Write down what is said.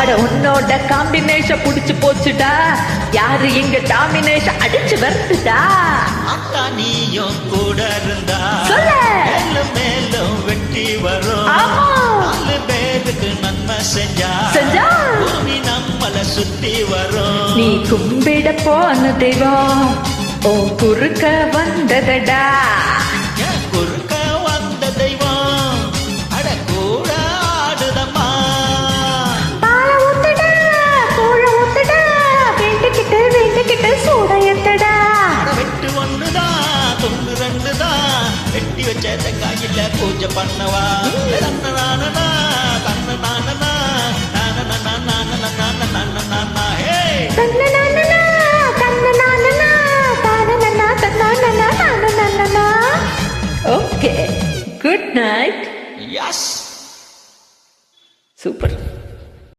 அட உன்னோட காம்பினேஷன் புடிச்சு போச்சுடா, யாரு இங்க டாமினேஷன் அடிச்சு வருதுடா. அக்கா நீயும் கூட இருந்தா சொல்லு. மேலும் மேலும் வெட்டி வரும். ஆமா. 4 பேருக்கு நன்மை செஞ்சா செஞ்சா பூமி நம்மள சுத்தி வரும். நீ கும்பிட போன தெய்வம் ஓ குறுக்க வந்ததடா. என் குறுக்க வந்த தெய்வம் அட கூட ஆடுதம்மா. பால ஊத்துடா, கூழ ஊத்துடா, வேண்டிக்கிட்டு சூட ஏத்தடா. அட வெட்டு 1தான் தொண்ணு 2 தான், வெட்டி வச்ச தேங்காயில பூஜை பண்ணவா. தன்ன நானனா தன்ன நானனா நானனா நானனா நானனா நானனா ஹே தன்னனனனா, தன்னனனனா, தானனனா, தன்னனனா, தானனனனா. Okay, good night. Yes.